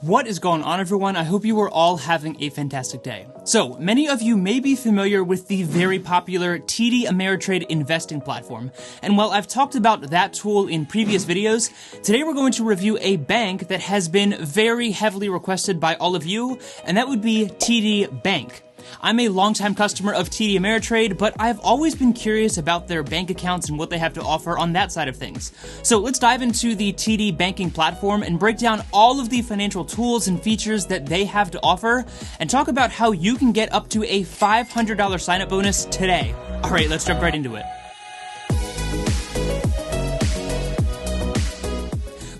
What is going on, everyone? I hope you are all having a fantastic day. So, many of you may be familiar with the very popular TD Ameritrade investing platform. And while I've talked about that tool in previous videos, today we're going to review a bank that has been very heavily requested by all of you, and that would be TD Bank. I'm a longtime customer of TD Ameritrade, but I've always been curious about their bank accounts and what they have to offer on that side of things. So let's dive into the TD banking platform and break down all of the financial tools and features that they have to offer, and talk about how you can get up to a $500 sign-up bonus today. All right, let's jump right into it.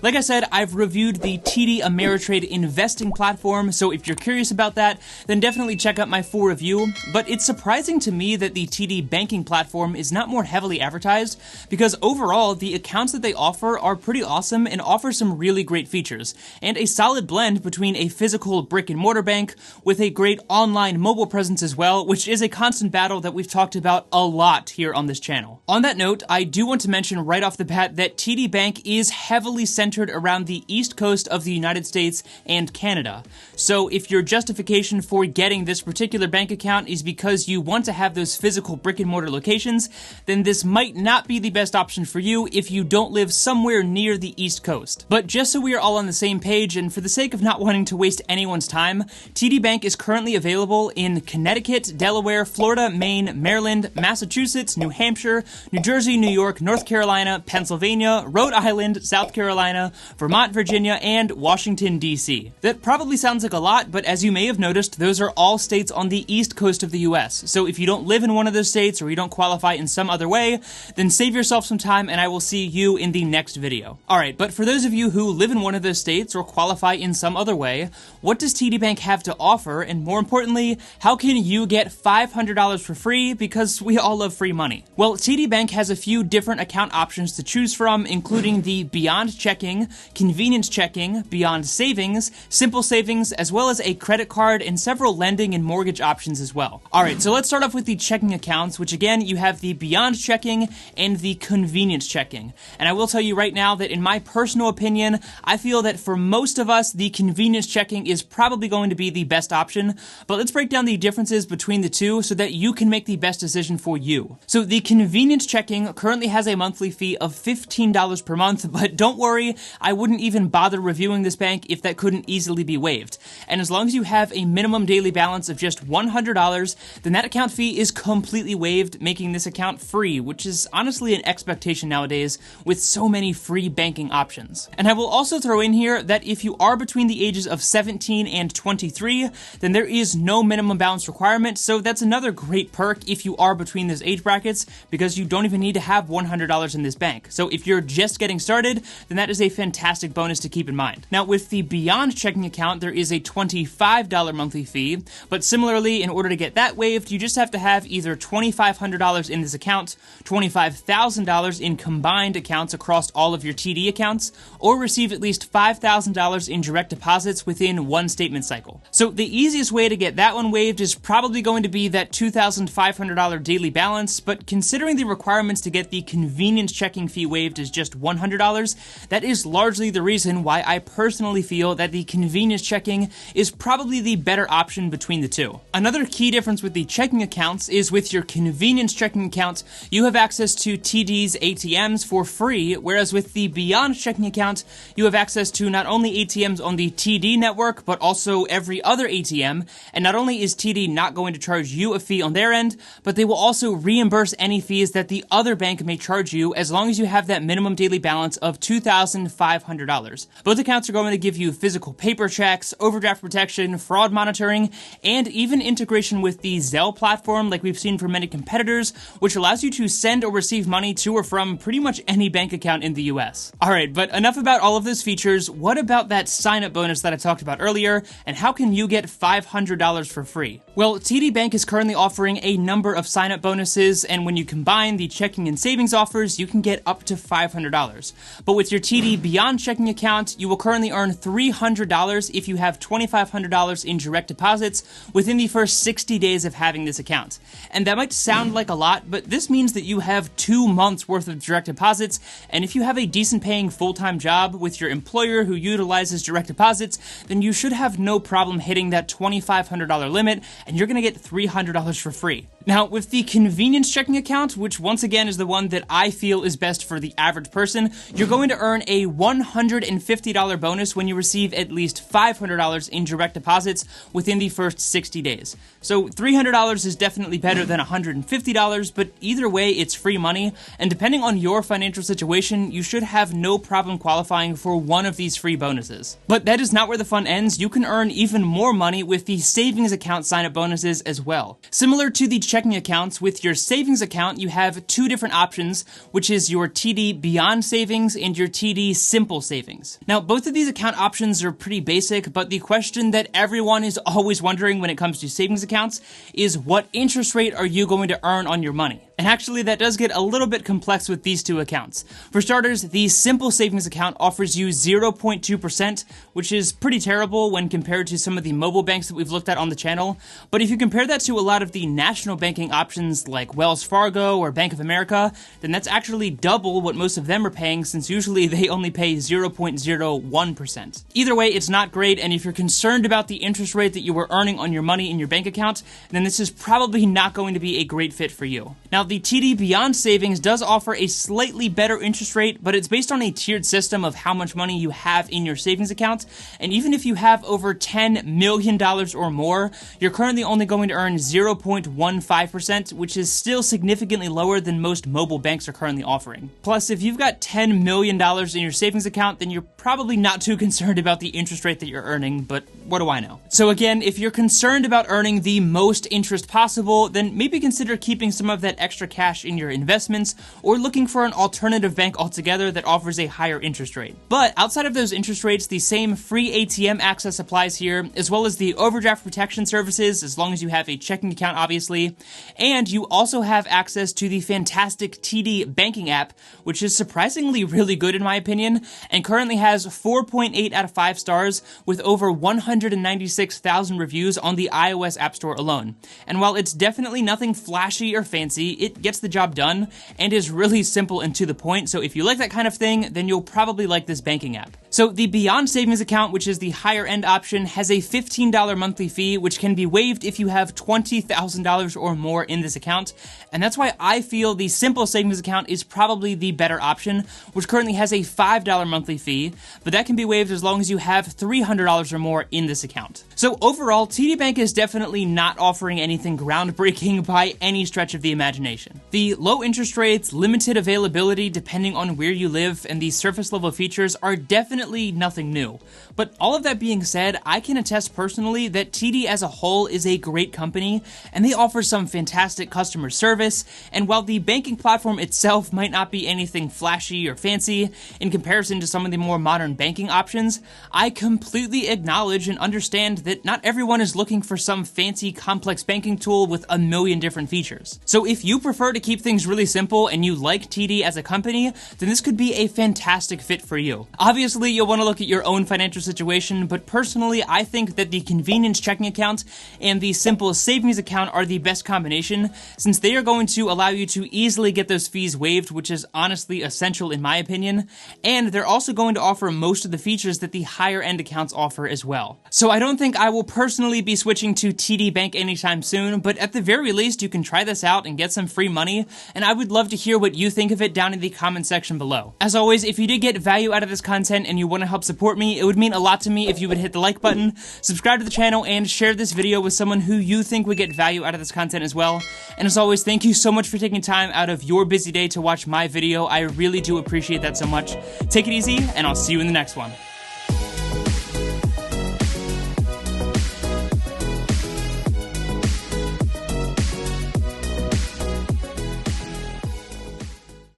Like I said, I've reviewed the TD Ameritrade investing platform, so if you're curious about that, then definitely check out my full review. But it's surprising to me that the TD banking platform is not more heavily advertised, because overall, the accounts that they offer are pretty awesome and offer some really great features, and a solid blend between a physical brick-and-mortar bank with a great online mobile presence as well, which is a constant battle that we've talked about a lot here on this channel. On that note, I do want to mention right off the bat that TD Bank is heavily centered around the east coast of the United States and Canada. So if your justification for getting this particular bank account is because you want to have those physical brick and mortar locations, then this might not be the best option for you if you don't live somewhere near the east coast. But just so we are all on the same page, and for the sake of not wanting to waste anyone's time, TD Bank is currently available in Connecticut, Delaware, Florida, Maine, Maryland, Massachusetts, New Hampshire, New Jersey, New York, North Carolina, Pennsylvania, Rhode Island, South Carolina, Vermont, Virginia, and Washington, D.C. That probably sounds like a lot, but as you may have noticed, those are all states on the east coast of the U.S. So if you don't live in one of those states or you don't qualify in some other way, then save yourself some time and I will see you in the next video. Alright, but for those of you who live in one of those states or qualify in some other way, what does TD Bank have to offer? And more importantly, how can you get $500 for free? Because we all love free money. Well, TD Bank has a few different account options to choose from, including the Beyond Checking, Convenience Checking, Beyond Savings, Simple Savings, as well as a credit card and several lending and mortgage options as well. Alright, so let's start off with the checking accounts, which again, you have the Beyond Checking and the Convenience Checking. And I will tell you right now that in my personal opinion, I feel that for most of us, the Convenience Checking is probably going to be the best option, but let's break down the differences between the two so that you can make the best decision for you. So the Convenience Checking currently has a monthly fee of $15 per month, but don't worry, I wouldn't even bother reviewing this bank if that couldn't easily be waived. And as long as you have a minimum daily balance of just $100, then that account fee is completely waived, making this account free, which is honestly an expectation nowadays with so many free banking options. And I will also throw in here that if you are between the ages of 17 and 23, then there is no minimum balance requirement, so that's another great perk if you are between those age brackets, because you don't even need to have $100 in this bank. So if you're just getting started, then that is a fantastic bonus to keep in mind. Now, with the Beyond Checking account, there is a $25 monthly fee, but similarly, in order to get that waived, you just have to have either $2,500 in this account, $25,000 in combined accounts across all of your TD accounts, or receive at least $5,000 in direct deposits within one statement cycle. So the easiest way to get that one waived is probably going to be that $2,500 daily balance, but considering the requirements to get the Convenience Checking fee waived is just $100, that is largely the reason why I personally feel that the Convenience Checking is probably the better option between the two. Another key difference with the checking accounts is with your Convenience Checking account, you have access to TD's ATMs for free, whereas with the Beyond Checking account, you have access to not only ATMs on the TD network, but also every other ATM, and not only is TD not going to charge you a fee on their end, but they will also reimburse any fees that the other bank may charge you as long as you have that minimum daily balance of $2,500. Both accounts are going to give you physical paper checks, overdraft protection, fraud monitoring, and even integration with the Zelle platform like we've seen from many competitors, which allows you to send or receive money to or from pretty much any bank account in the US. Alright, but enough about all of those features. What about that sign-up bonus that I talked about earlier, and how can you get $500 for free? Well, TD Bank is currently offering a number of sign-up bonuses, and when you combine the checking and savings offers, you can get up to $500. But with your TD TD Beyond checking account, you will currently earn $300 if you have $2,500 in direct deposits within the first 60 days of having this account. And that might sound like a lot, but this means that you have 2 months worth of direct deposits, and if you have a decent paying full-time job with your employer who utilizes direct deposits, then you should have no problem hitting that $2,500 limit, and you're going to get $300 for free. Now, with the convenience checking account, which once again is the one that I feel is best for the average person, you're going to earn a $150 bonus when you receive at least $500 in direct deposits within the first 60 days. So $300 is definitely better than $150, but either way, it's free money, and depending on your financial situation, you should have no problem qualifying for one of these free bonuses. But that is not where the fun ends. You can earn even more money with the savings account sign-up bonuses as well. Similar to the checking accounts, with your savings account, you have 2 different options, which is your TD Beyond Savings and your TD Simple Savings. Now, both of these account options are pretty basic, but the question that everyone is always wondering when it comes to savings accounts is, what interest rate are you going to earn on your money? And actually, that does get a little bit complex with these 2 accounts. For starters, the Simple Savings account offers you 0.2%, which is pretty terrible when compared to some of the mobile banks that we've looked at on the channel. But if you compare that to a lot of the national banking options like Wells Fargo or Bank of America, then that's actually double what most of them are paying, since usually they only pay 0.01%. Either way, it's not great, and if you're concerned about the interest rate that you were earning on your money in your bank account, then this is probably not going to be a great fit for you. Now, the TD Beyond Savings does offer a slightly better interest rate, but it's based on a tiered system of how much money you have in your savings account, and even if you have over $10 million or more, you're currently only going to earn 0.15%, which is still significantly lower than most mobile banks are currently offering. Plus, if you've got $10 million in your savings account, then you're probably not too concerned about the interest rate that you're earning, but what do I know? So again, if you're concerned about earning the most interest possible, then maybe consider keeping some of that extra cash in your investments, or looking for an alternative bank altogether that offers a higher interest rate. But outside of those interest rates, the same free ATM access applies here, as well as the overdraft protection services, as long as you have a checking account, obviously. And you also have access to the fantastic TD banking app, which is surprisingly really good in my opinion, and currently has 4.8 out of 5 stars with over 196,000 reviews on the iOS App Store alone. And while it's definitely nothing flashy or fancy, it gets the job done and is really simple and to the point, so if you like that kind of thing, then you'll probably like this banking app. So the Beyond Savings account, which is the higher end option, has a $15 monthly fee, which can be waived if you have $20,000 or more in this account, and that's why I feel the Simple Savings account is probably the better option, which currently has a $5 monthly fee, but that can be waived as long as you have $300 or more in this account. So overall, TD Bank is definitely not offering anything groundbreaking by any stretch of the imagination. The low interest rates, limited availability depending on where you live, and the surface level features are definitely nothing new. But all of that being said, I can attest personally that TD as a whole is a great company, and they offer some fantastic customer service, and while the banking platform itself might not be anything flashy or fancy in comparison to some of the more modern banking options, I completely acknowledge and understand that not everyone is looking for some fancy complex banking tool with a million different features. So if you prefer to keep things really simple and you like TD as a company, then this could be a fantastic fit for you. Obviously, you'll want to look at your own financial situation, but personally, I think that the convenience checking account and the simple savings account are the best combination, since they are going to allow you to easily get those fees waived, which is honestly essential in my opinion, and they're also going to offer most of the features that the higher end accounts offer as well. So I don't think I will personally be switching to TD Bank anytime soon, but at the very least, you can try this out and get some free money, and I would love to hear what you think of it down in the comment section below. As always, if you did get value out of this content and you want to help support me, it would mean a lot to me if you would hit the like button, subscribe to the channel, and share this video with someone who you think would get value out of this content as well. And as always, thank you so much for taking time out of your busy day to watch my video. I really do appreciate that so much. Take it easy, and I'll see you in the next one.